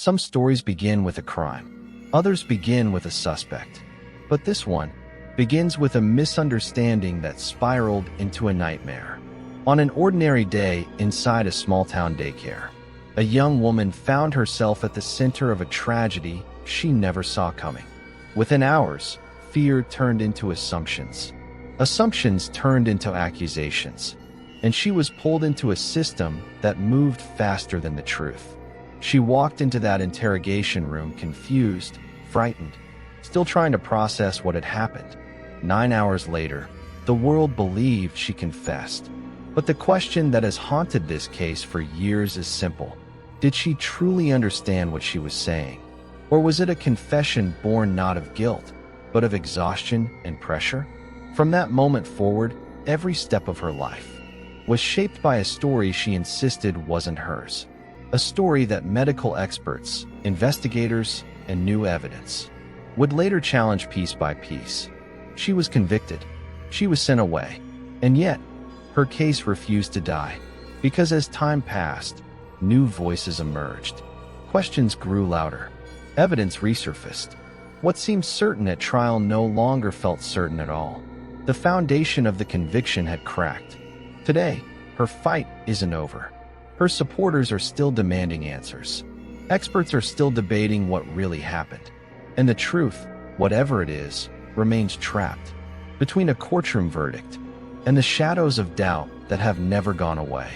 Some stories begin with a crime. Others begin with a suspect. But this one begins with a misunderstanding that spiraled into a nightmare. On an ordinary day inside a small-town daycare, a young woman found herself at the center of a tragedy she never saw coming. Within hours, fear turned into assumptions. Assumptions turned into accusations. And she was pulled into a system that moved faster than the truth. She walked into that interrogation room confused, frightened, still trying to process what had happened. 9 hours later, the world believed she confessed. But the question that has haunted this case for years is simple. Did she truly understand what she was saying? Or was it a confession born not of guilt, but of exhaustion and pressure? From that moment forward, every step of her life was shaped by a story she insisted wasn't hers. A story that medical experts, investigators, and new evidence would later challenge piece by piece. She was convicted. She was sent away. And yet, her case refused to die. Because as time passed, new voices emerged. Questions grew louder. Evidence resurfaced. What seemed certain at trial no longer felt certain at all. The foundation of the conviction had cracked. Today, her fight isn't over. Her supporters are still demanding answers. Experts are still debating what really happened. And the truth, whatever it is, remains trapped between a courtroom verdict and the shadows of doubt that have never gone away.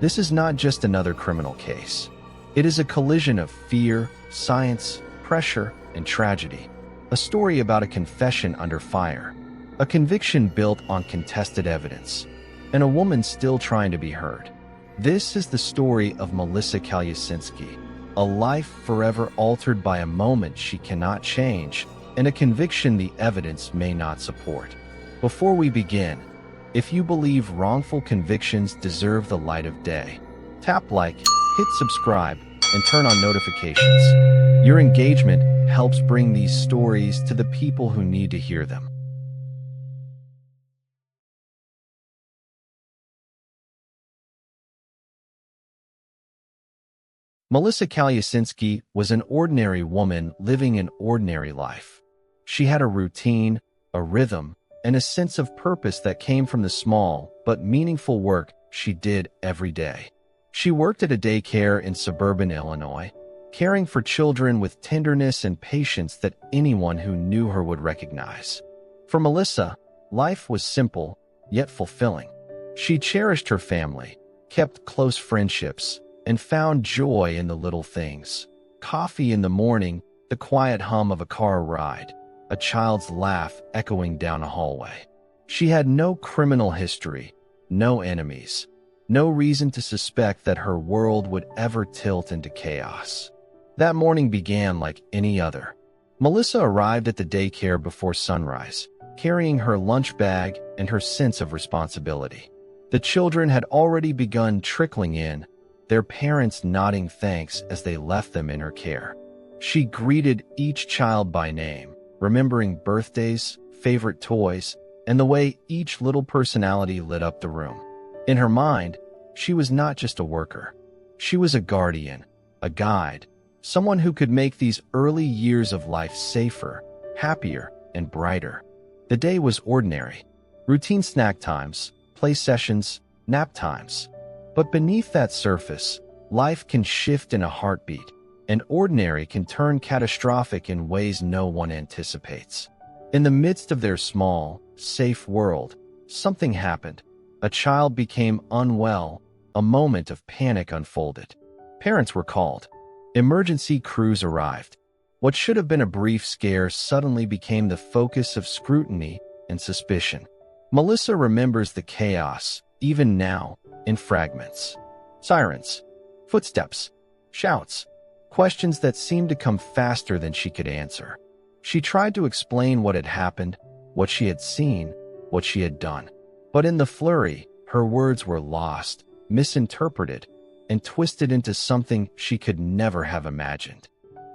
This is not just another criminal case. It is a collision of fear, science, pressure, and tragedy. A story about a confession under fire, a conviction built on contested evidence, and a woman still trying to be heard. This is the story of Melissa Calusinski, a life forever altered by a moment she cannot change, and a conviction the evidence may not support. Before we begin, if you believe wrongful convictions deserve the light of day, tap like, hit subscribe, and turn on notifications. Your engagement helps bring these stories to the people who need to hear them. Melissa Calusinski was an ordinary woman living an ordinary life. She had a routine, a rhythm, and a sense of purpose that came from the small but meaningful work she did every day. She worked at a daycare in suburban Illinois, caring for children with tenderness and patience that anyone who knew her would recognize. For Melissa, life was simple, yet fulfilling. She cherished her family, kept close friendships, and found joy in the little things. Coffee in the morning, the quiet hum of a car ride, a child's laugh echoing down a hallway. She had no criminal history, no enemies, no reason to suspect that her world would ever tilt into chaos. That morning began like any other. Melissa arrived at the daycare before sunrise, carrying her lunch bag and her sense of responsibility. The children had already begun trickling in, their parents nodding thanks as they left them in her care. She greeted each child by name, remembering birthdays, favorite toys, and the way each little personality lit up the room. In her mind, she was not just a worker. She was a guardian, a guide, someone who could make these early years of life safer, happier, and brighter. The day was ordinary. Routine snack times, play sessions, nap times. But beneath that surface, life can shift in a heartbeat, and ordinary can turn catastrophic in ways no one anticipates. In the midst of their small, safe world, something happened. A child became unwell, a moment of panic unfolded. Parents were called. Emergency crews arrived. What should have been a brief scare suddenly became the focus of scrutiny and suspicion. Melissa remembers the chaos, even now, in fragments. Sirens, footsteps, shouts, questions that seemed to come faster than she could answer. She tried to explain what had happened, what she had seen, what she had done. But in the flurry, her words were lost, misinterpreted, and twisted into something she could never have imagined.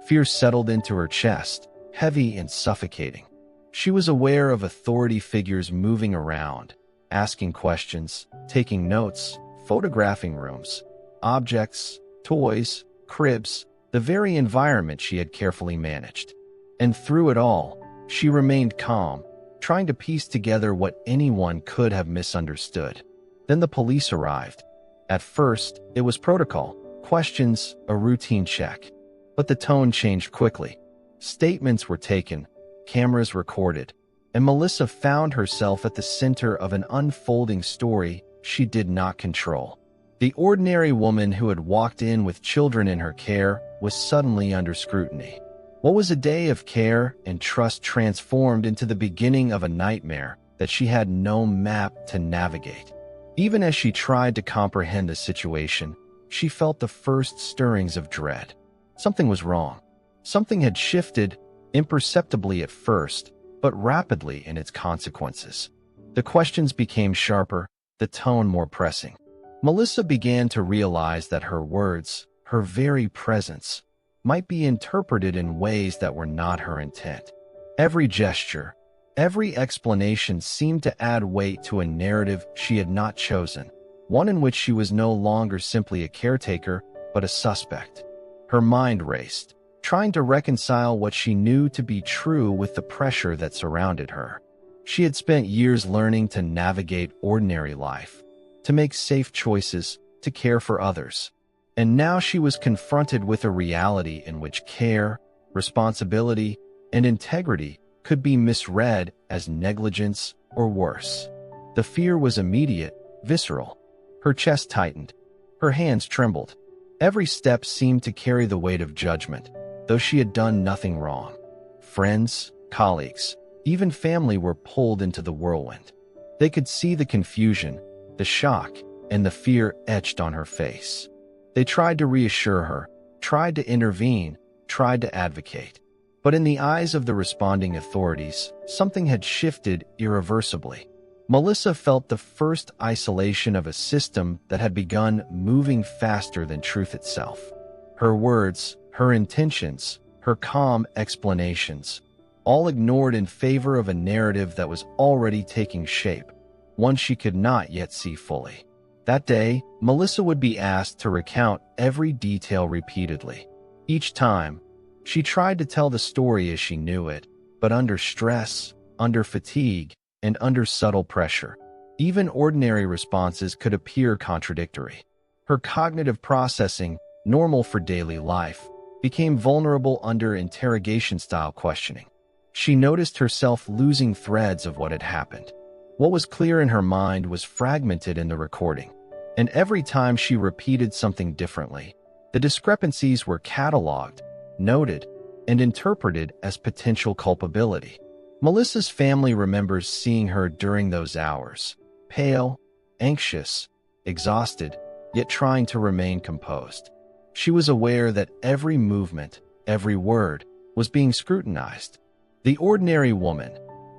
Fear settled into her chest, heavy and suffocating. She was aware of authority figures moving around, asking questions, taking notes, photographing rooms, objects, toys, cribs, the very environment she had carefully managed. And through it all, she remained calm, trying to piece together what anyone could have misunderstood. Then the police arrived. At first, it was protocol, questions, a routine check. But the tone changed quickly. Statements were taken, cameras recorded, and Melissa found herself at the center of an unfolding story she did not control. The ordinary woman who had walked in with children in her care was suddenly under scrutiny. What was a day of care and trust transformed into the beginning of a nightmare that she had no map to navigate. Even as she tried to comprehend the situation, she felt the first stirrings of dread. Something was wrong. Something had shifted, imperceptibly at first, but rapidly in its consequences. The questions became sharper, the tone more pressing. Melissa began to realize that her words, her very presence, might be interpreted in ways that were not her intent. Every gesture, every explanation seemed to add weight to a narrative she had not chosen, one in which she was no longer simply a caretaker, but a suspect. Her mind raced, trying to reconcile what she knew to be true with the pressure that surrounded her. She had spent years learning to navigate ordinary life, to make safe choices, to care for others. And now she was confronted with a reality in which care, responsibility, and integrity could be misread as negligence or worse. The fear was immediate, visceral. Her chest tightened. Her hands trembled. Every step seemed to carry the weight of judgment, though she had done nothing wrong. Friends, colleagues, even family were pulled into the whirlwind. They could see the confusion, the shock, and the fear etched on her face. They tried to reassure her, tried to intervene, tried to advocate. But in the eyes of the responding authorities, something had shifted irreversibly. Melissa felt the first isolation of a system that had begun moving faster than truth itself. Her words, her intentions, her calm explanations, all ignored in favor of a narrative that was already taking shape, one she could not yet see fully. That day, Melissa would be asked to recount every detail repeatedly. Each time, she tried to tell the story as she knew it, but under stress, under fatigue, and under subtle pressure. Even ordinary responses could appear contradictory. Her cognitive processing, normal for daily life, became vulnerable under interrogation-style questioning. She noticed herself losing threads of what had happened. What was clear in her mind was fragmented in the recording, and every time she repeated something differently, the discrepancies were cataloged, noted, and interpreted as potential culpability. Melissa's family remembers seeing her during those hours, pale, anxious, exhausted, yet trying to remain composed. She was aware that every movement, every word, was being scrutinized. The ordinary woman,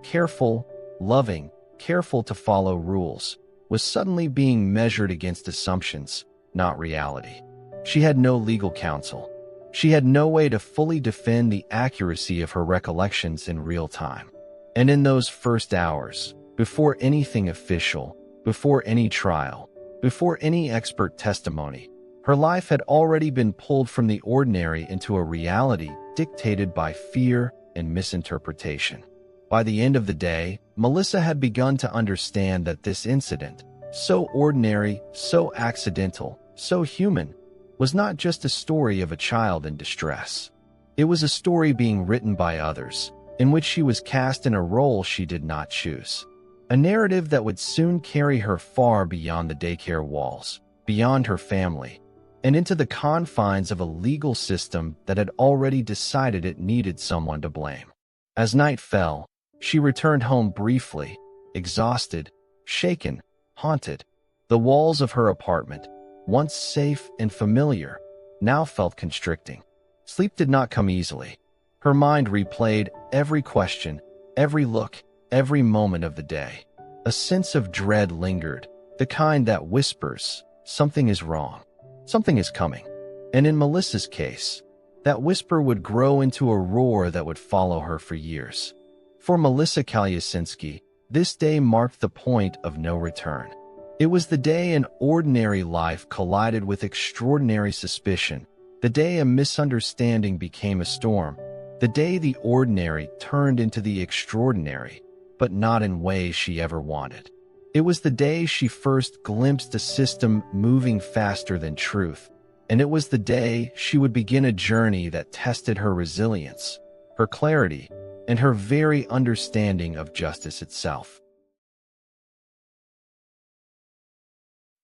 careful, loving, careful to follow rules, was suddenly being measured against assumptions, not reality. She had no legal counsel. She had no way to fully defend the accuracy of her recollections in real time. And in those first hours, before anything official, before any trial, before any expert testimony, her life had already been pulled from the ordinary into a reality dictated by fear and misinterpretation. By the end of the day, Melissa had begun to understand that this incident, so ordinary, so accidental, so human, was not just a story of a child in distress. It was a story being written by others, in which she was cast in a role she did not choose. A narrative that would soon carry her far beyond the daycare walls, beyond her family, and into the confines of a legal system that had already decided it needed someone to blame. As night fell, she returned home briefly, exhausted, shaken, haunted. The walls of her apartment, once safe and familiar, now felt constricting. Sleep did not come easily. Her mind replayed every question, every look, every moment of the day. A sense of dread lingered, the kind that whispers, something is wrong, something is coming. And in Melissa's case, that whisper would grow into a roar that would follow her for years. For Melissa Calusinski, this day marked the point of no return. It was the day an ordinary life collided with extraordinary suspicion, The day a misunderstanding became a storm. The day the ordinary turned into the extraordinary, but not in ways she ever wanted. It was the day she first glimpsed a system moving faster than truth, and it was the day she would begin a journey that tested her resilience, her clarity, and her very understanding of justice itself.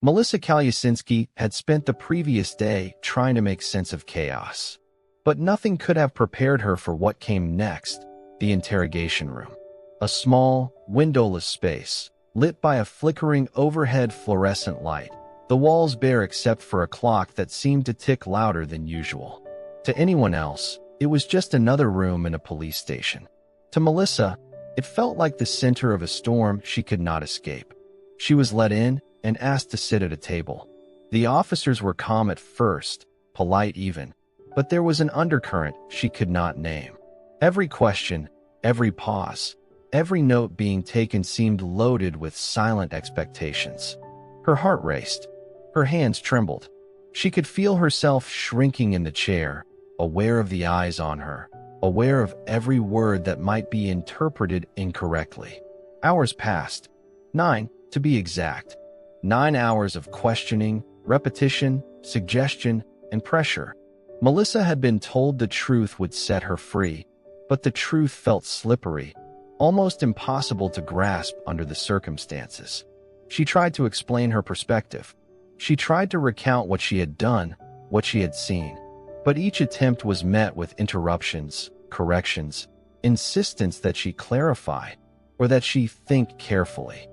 Melissa Calusinski had spent the previous day trying to make sense of chaos. But nothing could have prepared her for what came next, the interrogation room. A small, windowless space, lit by a flickering overhead fluorescent light, the walls bare except for a clock that seemed to tick louder than usual. To anyone else, it was just another room in a police station. To Melissa, it felt like the center of a storm she could not escape. She was let in and asked to sit at a table. The officers were calm at first, polite even, but there was an undercurrent she could not name. Every question, every pause, every note being taken seemed loaded with silent expectations. Her heart raced. Her hands trembled. She could feel herself shrinking in the chair, aware of the eyes on her, aware of every word that might be interpreted incorrectly. Hours passed. 9, to be exact. 9 hours of questioning, repetition, suggestion, and pressure. Melissa had been told the truth would set her free, but the truth felt slippery, almost impossible to grasp under the circumstances. She tried to explain her perspective. She tried to recount what she had done, what she had seen, but each attempt was met with interruptions, corrections, insistence that she clarify, or that she think carefully.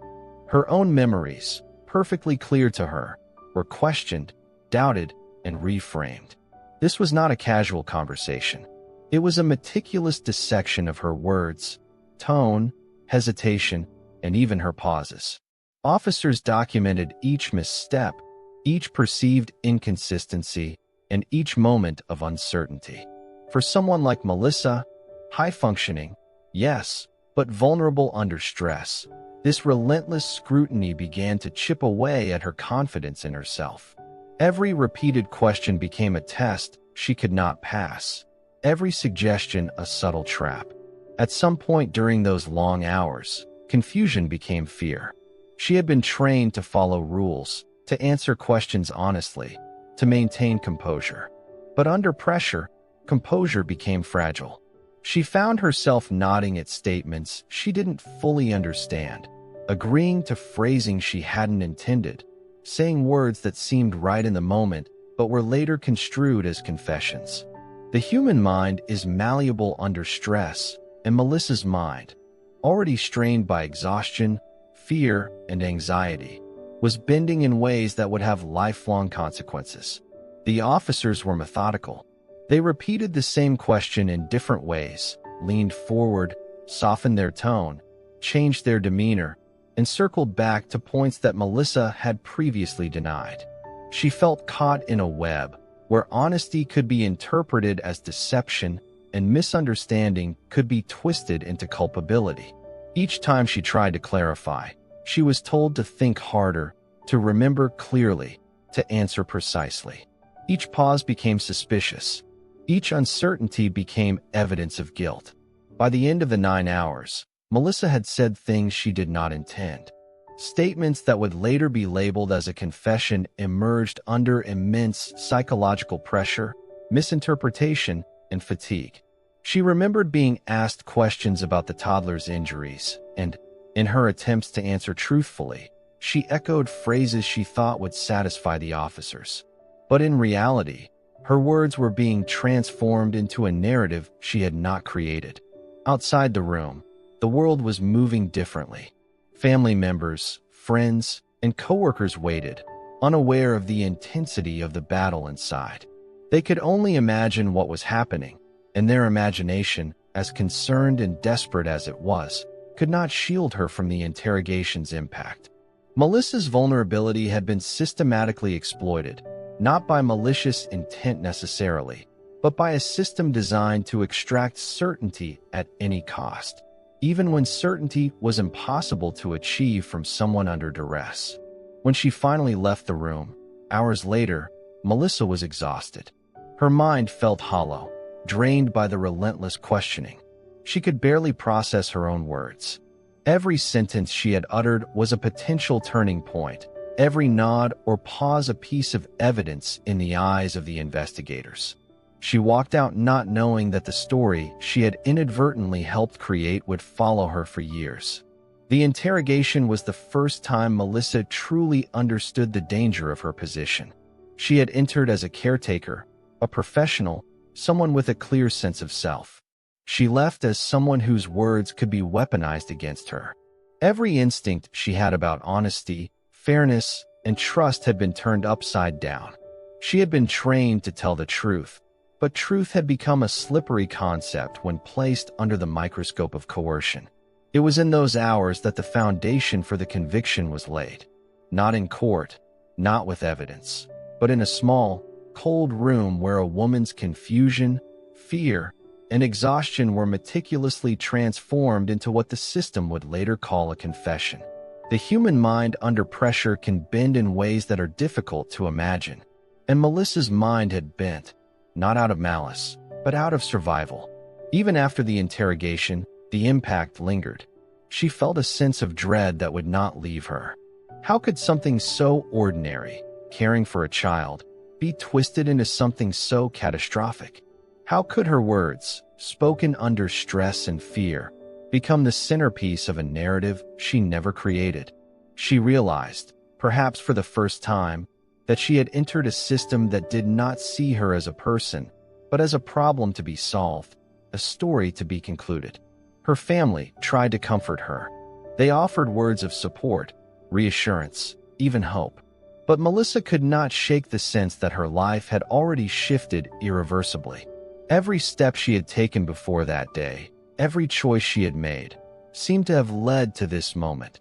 Her own memories, perfectly clear to her, were questioned, doubted, and reframed. This was not a casual conversation. It was a meticulous dissection of her words, tone, hesitation, and even her pauses. Officers documented each misstep, each perceived inconsistency, and each moment of uncertainty. For someone like Melissa, high-functioning, yes, but vulnerable under stress, this relentless scrutiny began to chip away at her confidence in herself. Every repeated question became a test she could not pass, every suggestion a subtle trap. At some point during those long hours, confusion became fear. She had been trained to follow rules, to answer questions honestly, to maintain composure. But under pressure, composure became fragile. She found herself nodding at statements she didn't fully understand, agreeing to phrasing she hadn't intended, saying words that seemed right in the moment but were later construed as confessions. The human mind is malleable under stress, and Melissa's mind, already strained by exhaustion, fear, and anxiety, was bending in ways that would have lifelong consequences. The officers were methodical. They repeated the same question in different ways, leaned forward, softened their tone, changed their demeanor, and circled back to points that Melissa had previously denied. She felt caught in a web where honesty could be interpreted as deception and misunderstanding could be twisted into culpability. Each time she tried to clarify, she was told to think harder, to remember clearly, to answer precisely. Each pause became suspicious. Each uncertainty became evidence of guilt. By the end of the 9 hours, Melissa had said things she did not intend. Statements that would later be labeled as a confession emerged under immense psychological pressure, misinterpretation, and fatigue. She remembered being asked questions about the toddler's injuries, and, in her attempts to answer truthfully, she echoed phrases she thought would satisfy the officers. But in reality, her words were being transformed into a narrative she had not created. Outside the room, the world was moving differently. Family members, friends, and coworkers waited, unaware of the intensity of the battle inside. They could only imagine what was happening, and their imagination, as concerned and desperate as it was, could not shield her from the interrogation's impact. Melissa's vulnerability had been systematically exploited, not by malicious intent necessarily, but by a system designed to extract certainty at any cost, even when certainty was impossible to achieve from someone under duress. When she finally left the room, hours later, Melissa was exhausted. Her mind felt hollow, drained by the relentless questioning. She could barely process her own words. Every sentence she had uttered was a potential turning point, every nod or pause a piece of evidence in the eyes of the investigators. She walked out not knowing that the story she had inadvertently helped create would follow her for years. The interrogation was the first time Melissa truly understood the danger of her position. She had entered as a caretaker, a professional, someone with a clear sense of self. She left as someone whose words could be weaponized against her. Every instinct she had about honesty, fairness, and trust had been turned upside down. She had been trained to tell the truth, but truth had become a slippery concept when placed under the microscope of coercion. It was in those hours that the foundation for the conviction was laid. Not in court, not with evidence, but in a small, cold room where a woman's confusion, fear, and exhaustion were meticulously transformed into what the system would later call a confession. The human mind under pressure can bend in ways that are difficult to imagine, and Melissa's mind had bent, not out of malice, but out of survival. Even after the interrogation, the impact lingered. She felt a sense of dread that would not leave her. How could something so ordinary, caring for a child, be twisted into something so catastrophic? How could her words, spoken under stress and fear, become the centerpiece of a narrative she never created? She realized, perhaps for the first time, that she had entered a system that did not see her as a person, but as a problem to be solved, a story to be concluded. Her family tried to comfort her. They offered words of support, reassurance, even hope. But Melissa could not shake the sense that her life had already shifted irreversibly. Every step she had taken before that day, every choice she had made, seemed to have led to this moment.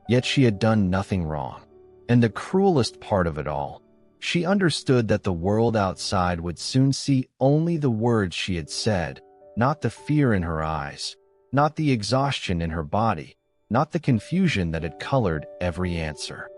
Yet she had done nothing wrong. And the cruelest part of it all, she understood that the world outside would soon see only the words she had said, not the fear in her eyes, not the exhaustion in her body, not the confusion that had colored every answer.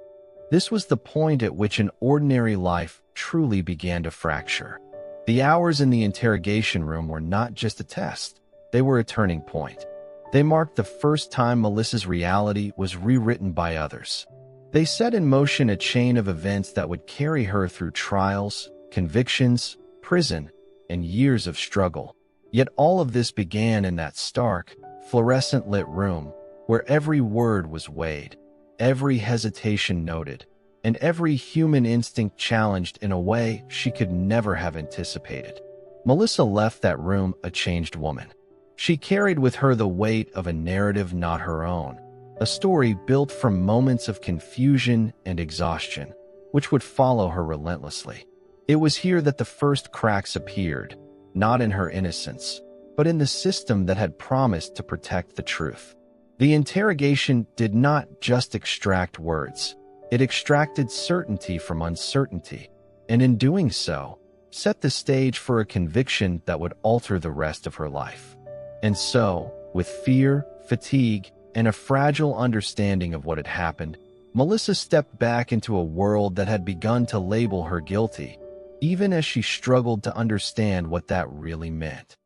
This was the point at which an ordinary life truly began to fracture. The hours in the interrogation room were not just a test, they were a turning point. They marked the first time Melissa's reality was rewritten by others. They set in motion a chain of events that would carry her through trials, convictions, prison, and years of struggle. Yet all of this began in that stark, fluorescent-lit room, where every word was weighed, every hesitation noted, and every human instinct challenged in a way she could never have anticipated. Melissa left that room a changed woman. She carried with her the weight of a narrative not her own, a story built from moments of confusion and exhaustion, which would follow her relentlessly. It was here that the first cracks appeared, not in her innocence, but in the system that had promised to protect the truth. The interrogation did not just extract words, it extracted certainty from uncertainty, and in doing so, set the stage for a conviction that would alter the rest of her life. And so, with fear, fatigue, and a fragile understanding of what had happened, Melissa stepped back into a world that had begun to label her guilty, even as she struggled to understand what that really meant.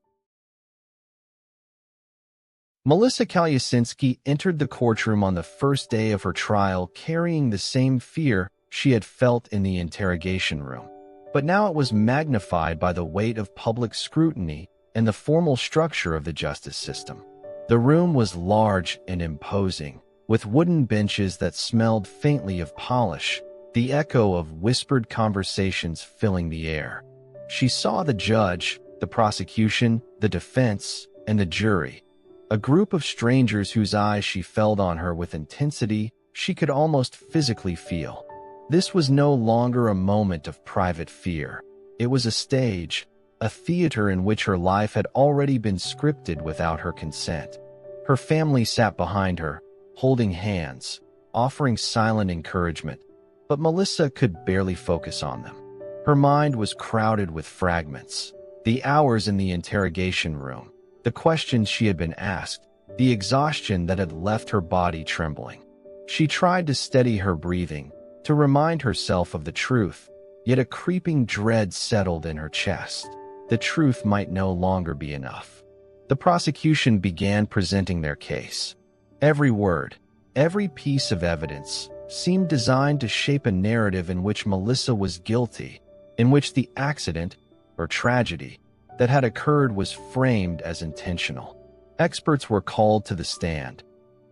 Melissa Calusinski entered the courtroom on the first day of her trial carrying the same fear she had felt in the interrogation room. But now it was magnified by the weight of public scrutiny and the formal structure of the justice system. The room was large and imposing, with wooden benches that smelled faintly of polish, the echo of whispered conversations filling the air. She saw the judge, the prosecution, the defense, and the jury, a group of strangers whose eyes she felt on her with intensity she could almost physically feel. This was no longer a moment of private fear. It was a stage, a theater in which her life had already been scripted without her consent. Her family sat behind her, holding hands, offering silent encouragement, but Melissa could barely focus on them. Her mind was crowded with fragments. The hours in the interrogation room, the questions she had been asked, the exhaustion that had left her body trembling. She tried to steady her breathing, to remind herself of the truth, Yet a creeping dread settled in her chest. The truth might no longer be enough. The prosecution began presenting their case. Every word, every piece of evidence seemed designed to shape a narrative in which Melissa was guilty, in which the accident or tragedy that had occurred was framed as intentional. Experts were called to the stand,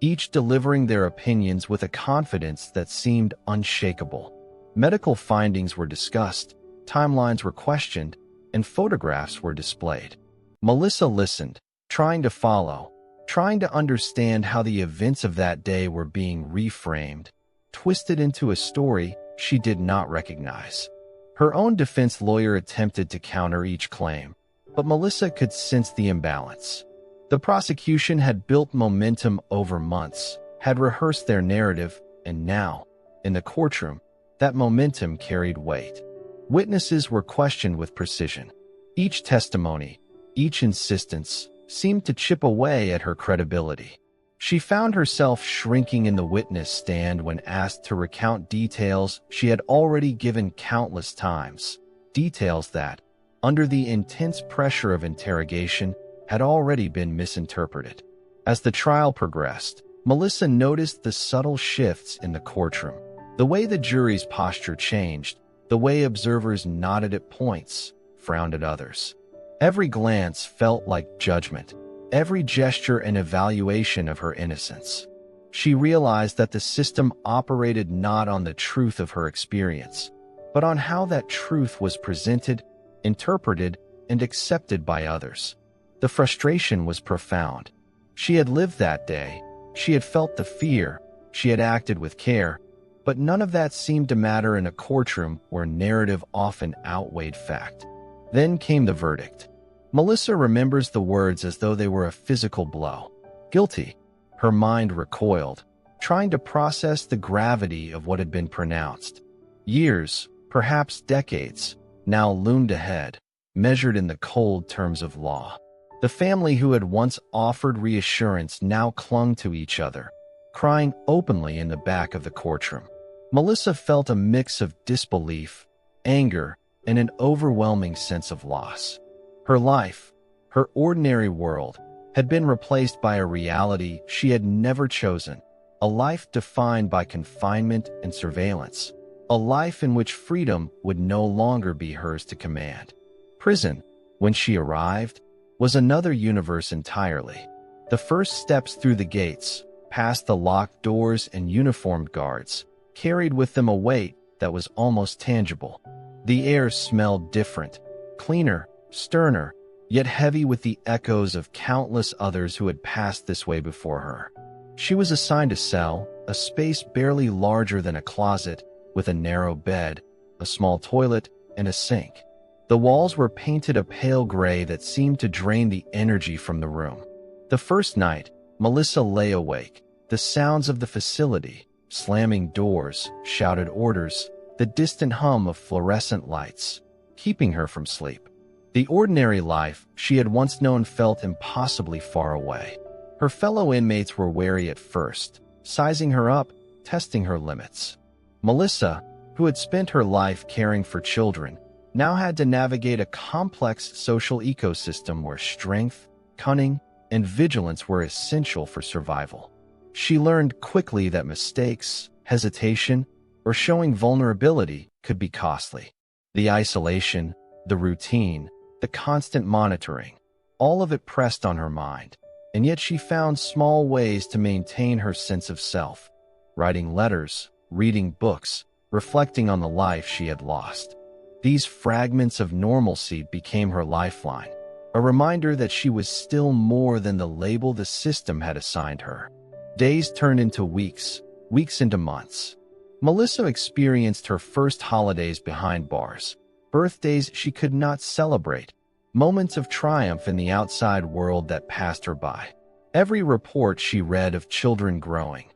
each delivering their opinions with a confidence that seemed unshakable. Medical findings were discussed, timelines were questioned, and photographs were displayed. Melissa listened, trying to follow, trying to understand how the events of that day were being reframed, twisted into a story she did not recognize. Her own defense lawyer attempted to counter each claim, but Melissa could sense the imbalance. The prosecution had built momentum over months, had rehearsed their narrative, and now, in the courtroom, that momentum carried weight. Witnesses were questioned with precision. Each testimony, each insistence, seemed to chip away at her credibility. She found herself shrinking in the witness stand when asked to recount details she had already given countless times, details that, under the intense pressure of interrogation, had already been misinterpreted. As the trial progressed, Melissa noticed the subtle shifts in the courtroom. The way the jury's posture changed, the way observers nodded at points, frowned at others. Every glance felt like judgment, every gesture an evaluation of her innocence. She realized that the system operated not on the truth of her experience, but on how that truth was presented, interpreted, and accepted by others. The frustration was profound. She had lived that day, she had felt the fear, she had acted with care, but none of that seemed to matter in a courtroom where narrative often outweighed fact. Then came the verdict. Melissa remembers the words as though they were a physical blow. Guilty. Her mind recoiled, trying to process the gravity of what had been pronounced. Years, perhaps decades, now loomed ahead, measured in the cold terms of law. The family who had once offered reassurance now clung to each other, crying openly in the back of the courtroom. Melissa felt a mix of disbelief, anger, and an overwhelming sense of loss. Her life, her ordinary world, had been replaced by a reality she had never chosen, a life defined by confinement and surveillance, a life in which freedom would no longer be hers to command. Prison, when she arrived, was another universe entirely. The first steps through the gates, past the locked doors and uniformed guards, carried with them a weight that was almost tangible. The air smelled different, cleaner, sterner, yet heavy with the echoes of countless others who had passed this way before her. She was assigned a cell, a space barely larger than a closet, with a narrow bed, a small toilet, and a sink. The walls were painted a pale gray that seemed to drain the energy from the room. The first night, Melissa lay awake, the sounds of the facility, slamming doors, shouted orders, the distant hum of fluorescent lights, keeping her from sleep. The ordinary life she had once known felt impossibly far away. Her fellow inmates were wary at first, sizing her up, testing her limits. Melissa, who had spent her life caring for children, now had to navigate a complex social ecosystem where strength, cunning, and vigilance were essential for survival. She learned quickly that mistakes, hesitation, or showing vulnerability could be costly. The isolation, the routine, the constant monitoring, all of it pressed on her mind, and yet she found small ways to maintain her sense of self, writing letters, reading books, reflecting on the life she had lost. These fragments of normalcy became her lifeline, a reminder that she was still more than the label the system had assigned her. Days turned into weeks, weeks into months. Melissa experienced her first holidays behind bars, birthdays she could not celebrate, moments of triumph in the outside world that passed her by. Every report she read of children growing,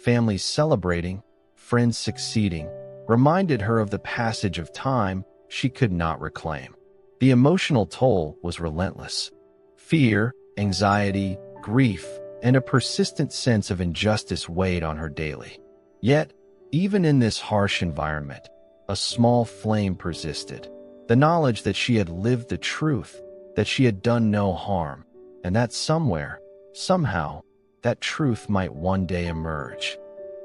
families celebrating, friends succeeding, reminded her of the passage of time she could not reclaim. The emotional toll was relentless. Fear, anxiety, grief, and a persistent sense of injustice weighed on her daily. Yet, even in this harsh environment, a small flame persisted. The knowledge that she had lived the truth, that she had done no harm, and that somewhere, somehow, that truth might one day emerge.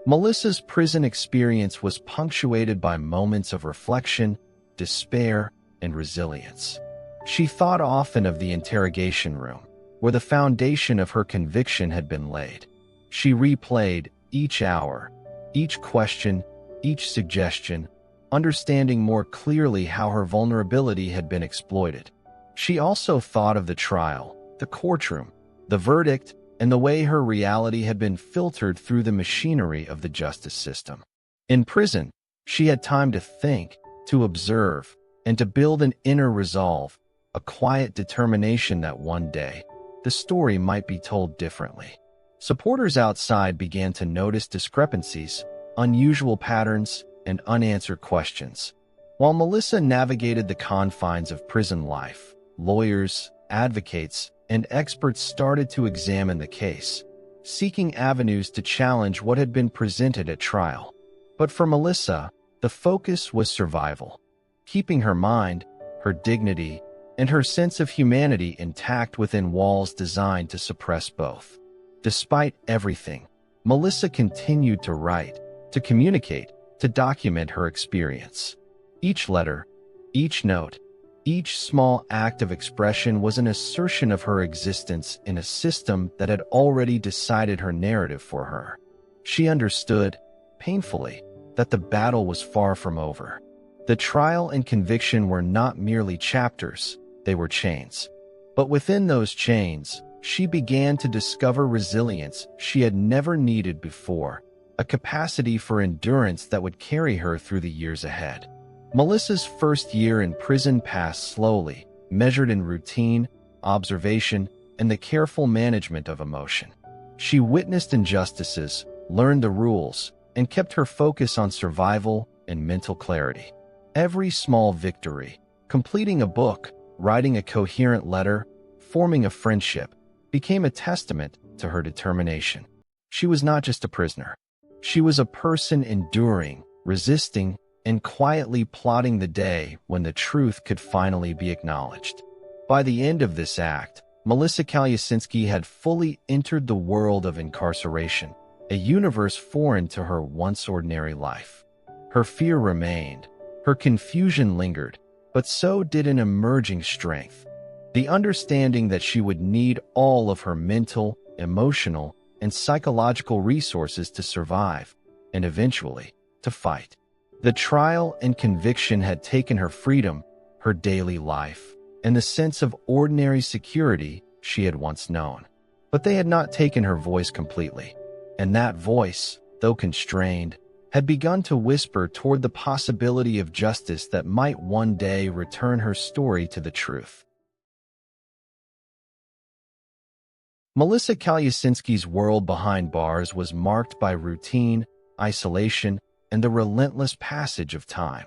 Melissa's prison experience was punctuated by moments of reflection, despair, and resilience. She thought often of the interrogation room, where the foundation of her conviction had been laid. She replayed each hour, each question, each suggestion, understanding more clearly how her vulnerability had been exploited. She also thought of the trial, the courtroom, the verdict, and the way her reality had been filtered through the machinery of the justice system. In prison, she had time to think, to observe, and to build an inner resolve, a quiet determination that one day, the story might be told differently. Supporters outside began to notice discrepancies, unusual patterns, and unanswered questions. While Melissa navigated the confines of prison life, lawyers, advocates, and experts started to examine the case, seeking avenues to challenge what had been presented at trial. But for Melissa, the focus was survival, keeping her mind, her dignity, and her sense of humanity intact within walls designed to suppress both. Despite everything, Melissa continued to write, to communicate, to document her experience. Each letter, each note, each small act of expression was an assertion of her existence in a system that had already decided her narrative for her. She understood, painfully, that the battle was far from over. The trial and conviction were not merely chapters, they were chains. But within those chains, she began to discover resilience she had never needed before, a capacity for endurance that would carry her through the years ahead. Melissa's first year in prison passed slowly, measured in routine, observation, and the careful management of emotion. She witnessed injustices, learned the rules, and kept her focus on survival and mental clarity. Every small victory, completing a book, writing a coherent letter, forming a friendship, became a testament to her determination. She was not just a prisoner. She was a person enduring, resisting, and quietly plotting the day when the truth could finally be acknowledged. By the end of this act, Melissa Calusinski had fully entered the world of incarceration, a universe foreign to her once ordinary life. Her fear remained, her confusion lingered, but so did an emerging strength. The understanding that she would need all of her mental, emotional, and psychological resources to survive, and eventually, to fight. The trial and conviction had taken her freedom, her daily life, and the sense of ordinary security she had once known. But they had not taken her voice completely, and that voice, though constrained, had begun to whisper toward the possibility of justice that might one day return her story to the truth. Melissa Calusinski's world behind bars was marked by routine, isolation, and the relentless passage of time.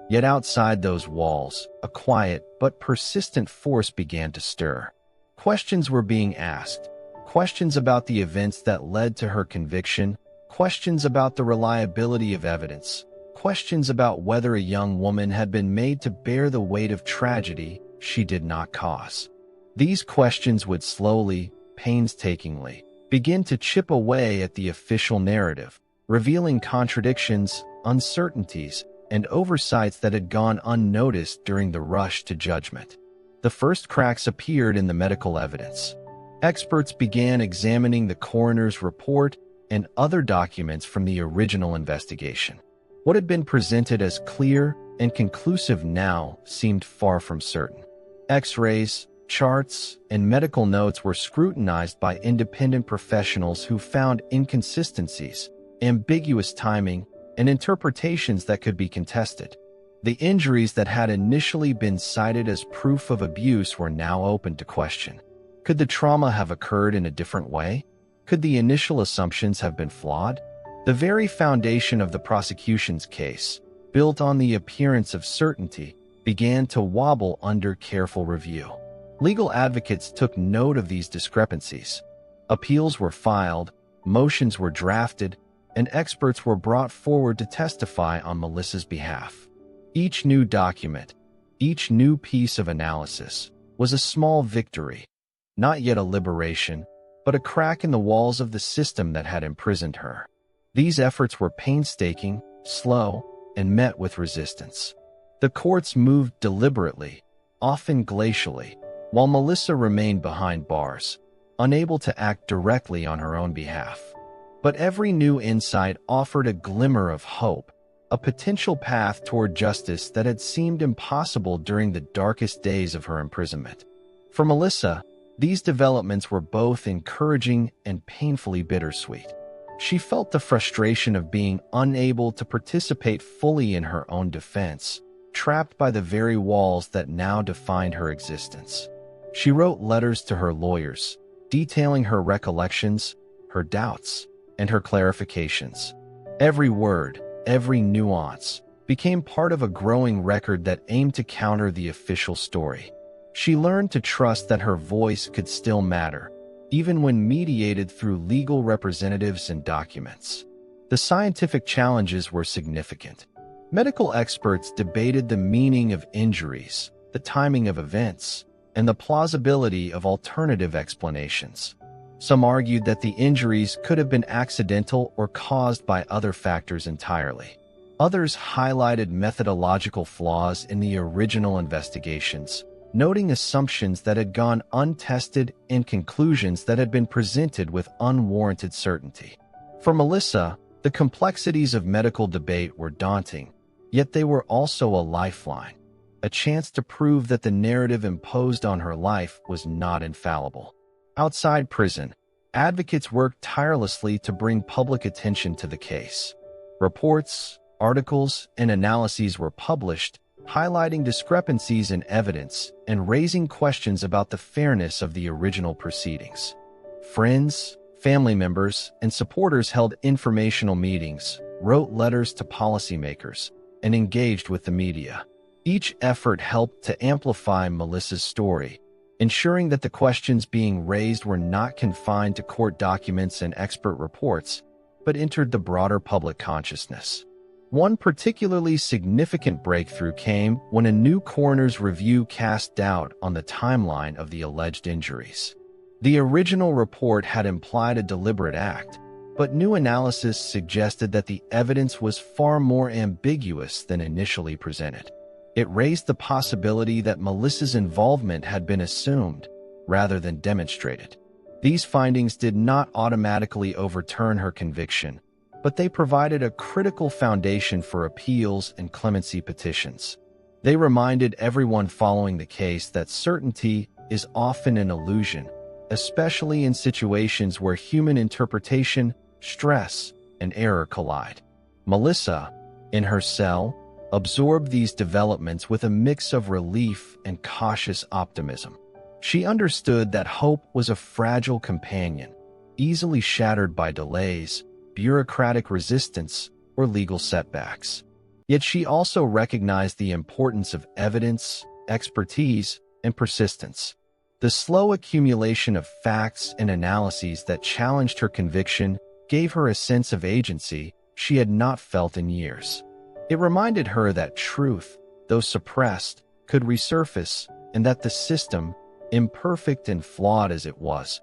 Yet outside those walls, a quiet but persistent force began to stir. Questions were being asked, questions about the events that led to her conviction, questions about the reliability of evidence, questions about whether a young woman had been made to bear the weight of tragedy she did not cause. These questions would slowly, painstakingly, begin to chip away at the official narrative, revealing contradictions, uncertainties, and oversights that had gone unnoticed during the rush to judgment. The first cracks appeared in the medical evidence. Experts began examining the coroner's report and other documents from the original investigation. What had been presented as clear and conclusive now seemed far from certain. X-rays, charts, and medical notes were scrutinized by independent professionals who found inconsistencies, ambiguous timing, and interpretations that could be contested. The injuries that had initially been cited as proof of abuse were now open to question. Could the trauma have occurred in a different way? Could the initial assumptions have been flawed? The very foundation of the prosecution's case, built on the appearance of certainty, began to wobble under careful review. Legal advocates took note of these discrepancies. Appeals were filed, motions were drafted, and experts were brought forward to testify on Melissa's behalf. Each new document, each new piece of analysis, was a small victory, not yet a liberation, but a crack in the walls of the system that had imprisoned her. These efforts were painstaking, slow, and met with resistance. The courts moved deliberately, often glacially, while Melissa remained behind bars, unable to act directly on her own behalf. But every new insight offered a glimmer of hope, a potential path toward justice that had seemed impossible during the darkest days of her imprisonment. For Melissa, these developments were both encouraging and painfully bittersweet. She felt the frustration of being unable to participate fully in her own defense, trapped by the very walls that now defined her existence. She wrote letters to her lawyers, detailing her recollections, her doubts, and her clarifications. Every word, every nuance, became part of a growing record that aimed to counter the official story. She learned to trust that her voice could still matter, even when mediated through legal representatives and documents. The scientific challenges were significant. Medical experts debated the meaning of injuries, the timing of events, and the plausibility of alternative explanations. Some argued that the injuries could have been accidental or caused by other factors entirely. Others highlighted methodological flaws in the original investigations, noting assumptions that had gone untested and conclusions that had been presented with unwarranted certainty. For Melissa, the complexities of medical debate were daunting, yet they were also a lifeline, a chance to prove that the narrative imposed on her life was not infallible. Outside prison, advocates worked tirelessly to bring public attention to the case. Reports, articles, and analyses were published, highlighting discrepancies in evidence and raising questions about the fairness of the original proceedings. Friends, family members, and supporters held informational meetings, wrote letters to policymakers, and engaged with the media. Each effort helped to amplify Melissa's story, ensuring that the questions being raised were not confined to court documents and expert reports, but entered the broader public consciousness. One particularly significant breakthrough came when a new coroner's review cast doubt on the timeline of the alleged injuries. The original report had implied a deliberate act, but new analysis suggested that the evidence was far more ambiguous than initially presented. It raised the possibility that Melissa's involvement had been assumed, rather than demonstrated. These findings did not automatically overturn her conviction, but they provided a critical foundation for appeals and clemency petitions. They reminded everyone following the case that certainty is often an illusion, especially in situations where human interpretation, stress, and error collide. Melissa, in her cell, absorbed these developments with a mix of relief and cautious optimism. She understood that hope was a fragile companion, easily shattered by delays, bureaucratic resistance, or legal setbacks. Yet she also recognized the importance of evidence, expertise, and persistence. The slow accumulation of facts and analyses that challenged her conviction gave her a sense of agency she had not felt in years. It reminded her that truth, though suppressed, could resurface, and that the system, imperfect and flawed as it was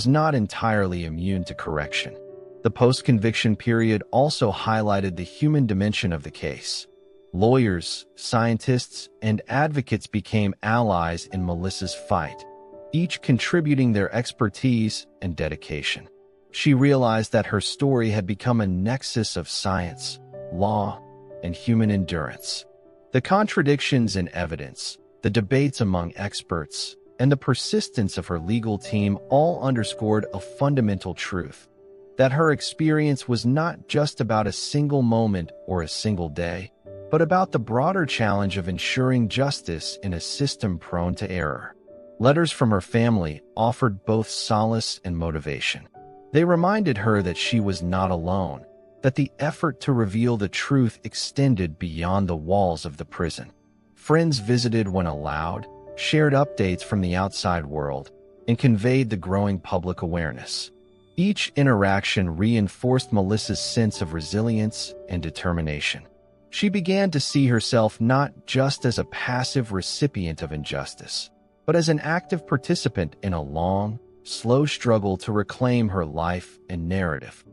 not entirely immune to correction. The post-conviction period also highlighted the human dimension of the case. Lawyers, scientists, and advocates became allies in Melissa's fight, each contributing their expertise and dedication. She realized that her story had become a nexus of science, law, and human endurance. The contradictions in evidence, the debates among experts, and the persistence of her legal team all underscored a fundamental truth: that her experience was not just about a single moment or a single day, but about the broader challenge of ensuring justice in a system prone to error. Letters from her family offered both solace and motivation. They reminded her that she was not alone, that the effort to reveal the truth extended beyond the walls of the prison. Friends visited when allowed, shared updates from the outside world, and conveyed the growing public awareness. Each interaction reinforced Melissa's sense of resilience and determination. She began to see herself not just as a passive recipient of injustice, but as an active participant in a long, slow struggle to reclaim her life and narrative.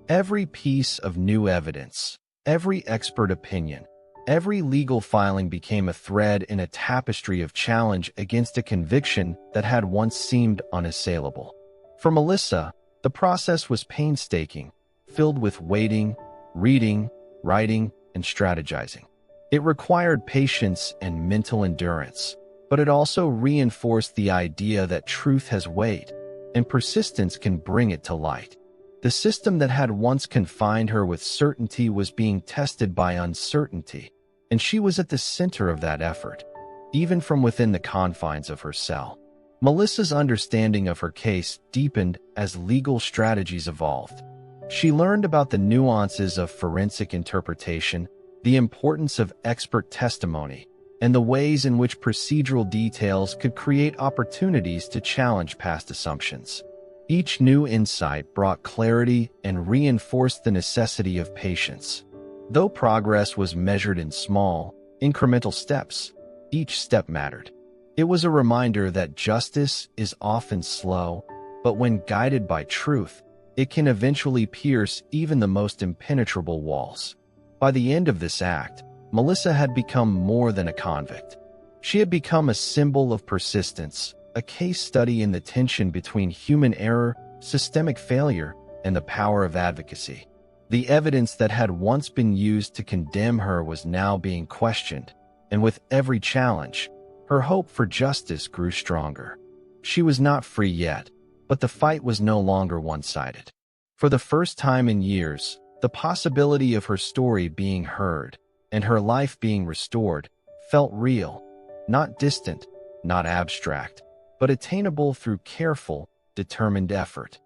Every piece of new evidence, every expert opinion, every legal filing became a thread in a tapestry of challenge against a conviction that had once seemed unassailable. For Melissa, the process was painstaking, filled with waiting, reading, writing, and strategizing. It required patience and mental endurance, but it also reinforced the idea that truth has weight, and persistence can bring it to light. The system that had once confined her with certainty was being tested by uncertainty, and she was at the center of that effort, even from within the confines of her cell. Melissa's understanding of her case deepened as legal strategies evolved. She learned about the nuances of forensic interpretation, the importance of expert testimony, and the ways in which procedural details could create opportunities to challenge past assumptions. Each new insight brought clarity and reinforced the necessity of patience. Though progress was measured in small, incremental steps, each step mattered. It was a reminder that justice is often slow, but when guided by truth, it can eventually pierce even the most impenetrable walls. By the end of this act, Melissa had become more than a convict. She had become a symbol of persistence, a case study in the tension between human error, systemic failure, and the power of advocacy. The evidence that had once been used to condemn her was now being questioned, and with every challenge, her hope for justice grew stronger. She was not free yet, but the fight was no longer one-sided. For the first time in years, the possibility of her story being heard and her life being restored felt real, not distant, not abstract, but attainable through careful, determined effort.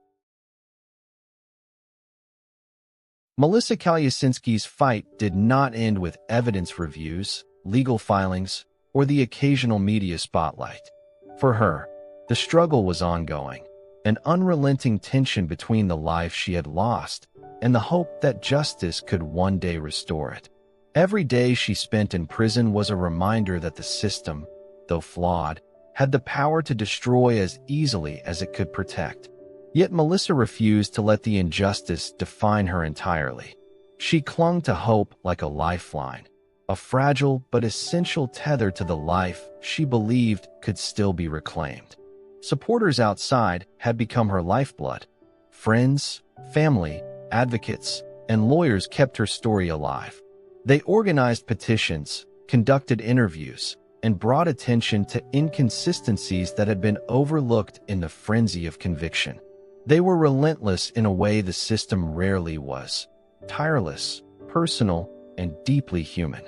Melissa Calusinski's fight did not end with evidence reviews, legal filings, or the occasional media spotlight. For her, the struggle was ongoing, an unrelenting tension between the life she had lost and the hope that justice could one day restore it. Every day she spent in prison was a reminder that the system, though flawed, had the power to destroy as easily as it could protect. Yet Melissa refused to let the injustice define her entirely. She clung to hope like a lifeline, a fragile but essential tether to the life she believed could still be reclaimed. Supporters outside had become her lifeblood. Friends, family, advocates, and lawyers kept her story alive. They organized petitions, conducted interviews, and brought attention to inconsistencies that had been overlooked in the frenzy of conviction. They were relentless in a way the system rarely was, tireless, personal, and deeply human.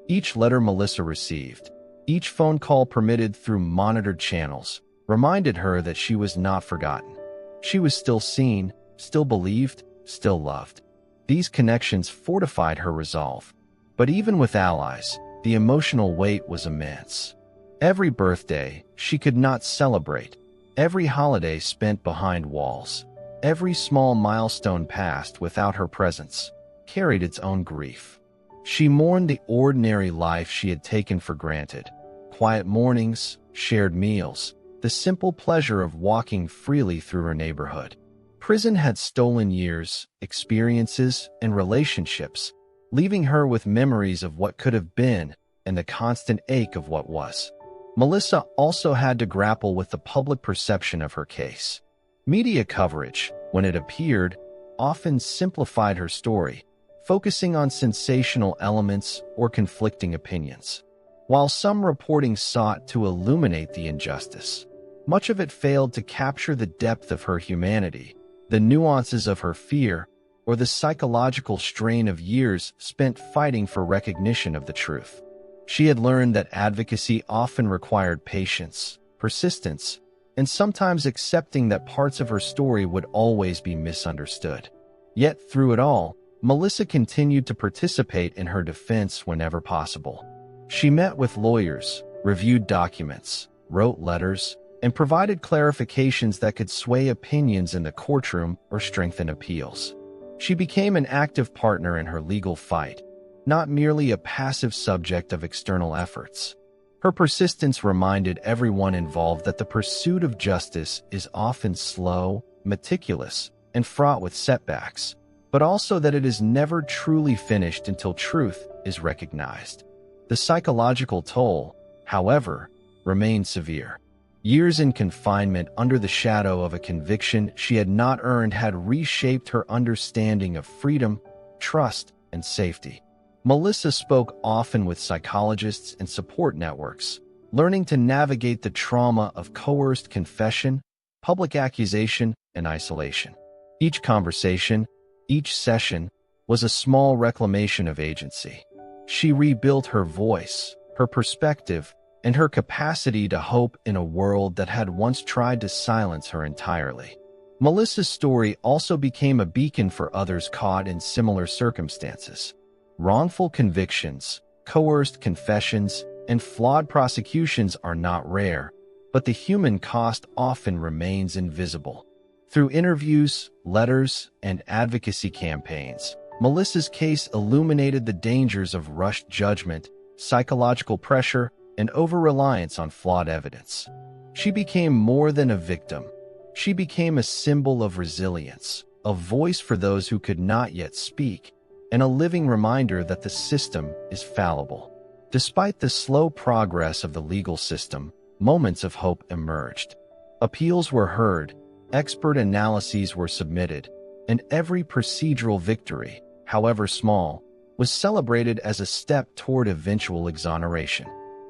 Each letter Melissa received, each phone call permitted through monitored channels, reminded her that she was not forgotten. She was still seen, still believed, still loved. These connections fortified her resolve. But even with allies, the emotional weight was immense. Every birthday she could not celebrate, every holiday spent behind walls, every small milestone passed without her presence, carried its own grief. She mourned the ordinary life she had taken for granted. Quiet mornings, shared meals, the simple pleasure of walking freely through her neighborhood. Prison had stolen years, experiences, and relationships, leaving her with memories of what could have been and the constant ache of what was. Melissa also had to grapple with the public perception of her case. Media coverage, when it appeared, often simplified her story, focusing on sensational elements or conflicting opinions. While some reporting sought to illuminate the injustice, much of it failed to capture the depth of her humanity, the nuances of her fear, or the psychological strain of years spent fighting for recognition of the truth. She had learned that advocacy often required patience, persistence, and sometimes accepting that parts of her story would always be misunderstood. Yet through it all, Melissa continued to participate in her defense whenever possible. She met with lawyers, reviewed documents, wrote letters, and provided clarifications that could sway opinions in the courtroom or strengthen appeals. She became an active partner in her legal fight, not merely a passive subject of external efforts. Her persistence reminded everyone involved that the pursuit of justice is often slow, meticulous, and fraught with setbacks, but also that it is never truly finished until truth is recognized. The psychological toll, however, remained severe. Years in confinement under the shadow of a conviction she had not earned had reshaped her understanding of freedom, trust, and safety. Melissa spoke often with psychologists and support networks, learning to navigate the trauma of coerced confession, public accusation, and isolation. Each conversation, each session, was a small reclamation of agency. She rebuilt her voice, her perspective, and her capacity to hope in a world that had once tried to silence her entirely. Melissa's story also became a beacon for others caught in similar circumstances. Wrongful convictions, coerced confessions, and flawed prosecutions are not rare, but the human cost often remains invisible. Through interviews, letters, and advocacy campaigns, Melissa's case illuminated the dangers of rushed judgment, psychological pressure, and over-reliance on flawed evidence. She became more than a victim. She became a symbol of resilience, a voice for those who could not yet speak, and a living reminder that the system is fallible. Despite the slow progress of the legal system, moments of hope emerged. Appeals were heard, expert analyses were submitted, and every procedural victory, however small, was celebrated as a step toward eventual exoneration.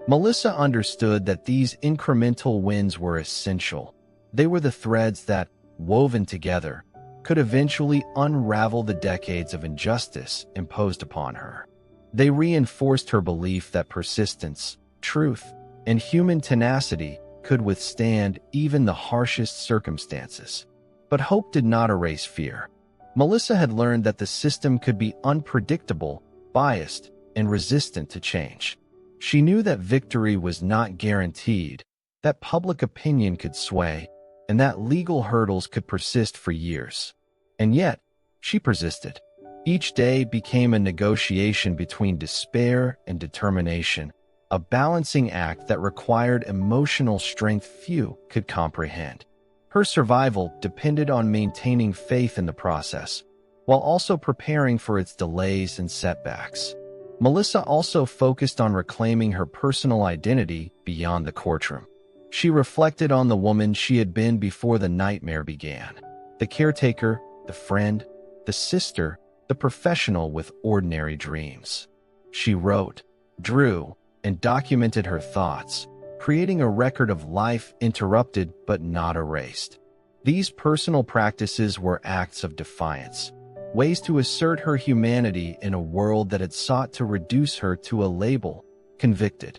Melissa understood that these incremental wins were essential. They were the threads that, woven together, could eventually unravel the decades of injustice imposed upon her. They reinforced her belief that persistence, truth, and human tenacity could withstand even the harshest circumstances. But hope did not erase fear. Melissa had learned that the system could be unpredictable, biased, and resistant to change. She knew that victory was not guaranteed, that public opinion could sway, and that legal hurdles could persist for years. And yet, she persisted. Each day became a negotiation between despair and determination, a balancing act that required emotional strength few could comprehend. Her survival depended on maintaining faith in the process, while also preparing for its delays and setbacks. Melissa also focused on reclaiming her personal identity beyond the courtroom. She reflected on the woman she had been before the nightmare began, the caretaker, the friend, the sister, the professional with ordinary dreams. She wrote, drew, and documented her thoughts, creating a record of life interrupted but not erased. These personal practices were acts of defiance, ways to assert her humanity in a world that had sought to reduce her to a label, convicted.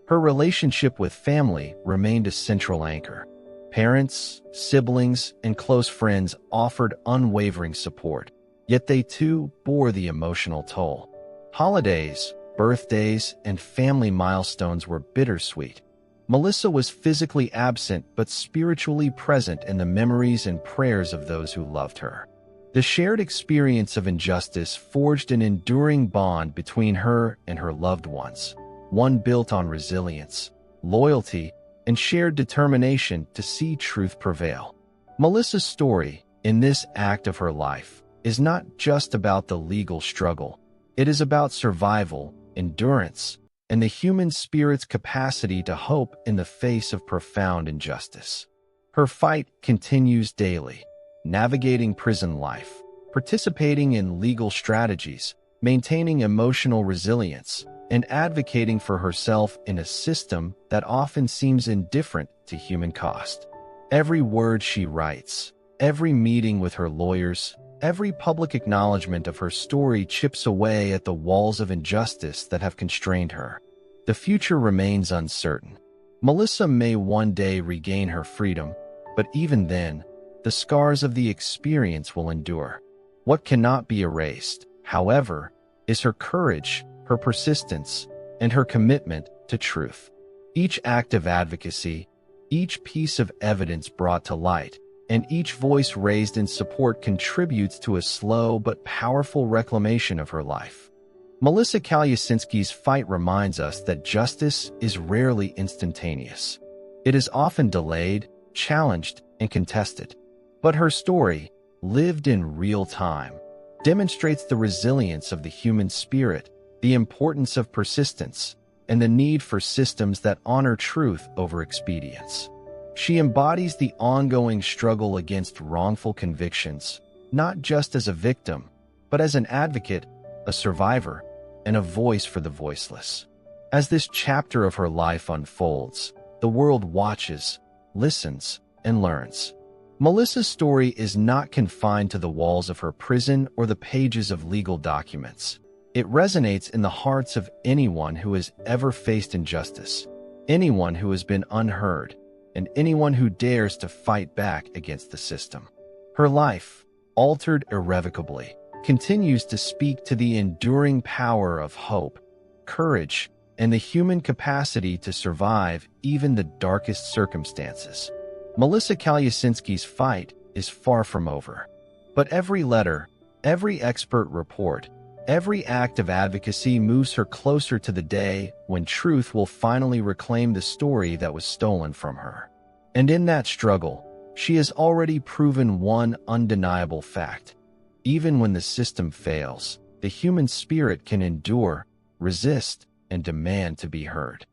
Her relationship with family remained a central anchor. Parents, siblings, and close friends offered unwavering support, yet they too bore the emotional toll. Holidays, birthdays, and family milestones were bittersweet. Melissa was physically absent but spiritually present in the memories and prayers of those who loved her. The shared experience of injustice forged an enduring bond between her and her loved ones, one built on resilience, loyalty, and shared determination to see truth prevail. Melissa's story, in this act of her life, is not just about the legal struggle. It is about survival, endurance, and the human spirit's capacity to hope in the face of profound injustice. Her fight continues daily, navigating prison life, participating in legal strategies, maintaining emotional resilience, and advocating for herself in a system that often seems indifferent to human cost. Every word she writes, every meeting with her lawyers, every public acknowledgement of her story chips away at the walls of injustice that have constrained her. The future remains uncertain. Melissa may one day regain her freedom, but even then, the scars of the experience will endure. What cannot be erased, however, is her courage, her persistence, and her commitment to truth. Each act of advocacy, each piece of evidence brought to light, and each voice raised in support contributes to a slow but powerful reclamation of her life. Melissa Calusinski's fight reminds us that justice is rarely instantaneous. It is often delayed, challenged, and contested. But her story, lived in real time, demonstrates the resilience of the human spirit, the importance of persistence, and the need for systems that honor truth over expedience. She embodies the ongoing struggle against wrongful convictions, not just as a victim, but as an advocate, a survivor, and a voice for the voiceless. As this chapter of her life unfolds, the world watches, listens, and learns. Melissa's story is not confined to the walls of her prison or the pages of legal documents. It resonates in the hearts of anyone who has ever faced injustice, anyone who has been unheard, and anyone who dares to fight back against the system. Her life, altered irrevocably, continues to speak to the enduring power of hope, courage, and the human capacity to survive even the darkest circumstances. Melissa Calusinski's fight is far from over. But every letter, every expert report, every act of advocacy moves her closer to the day when truth will finally reclaim the story that was stolen from her. And in that struggle, she has already proven one undeniable fact. Even when the system fails, the human spirit can endure, resist, and demand to be heard.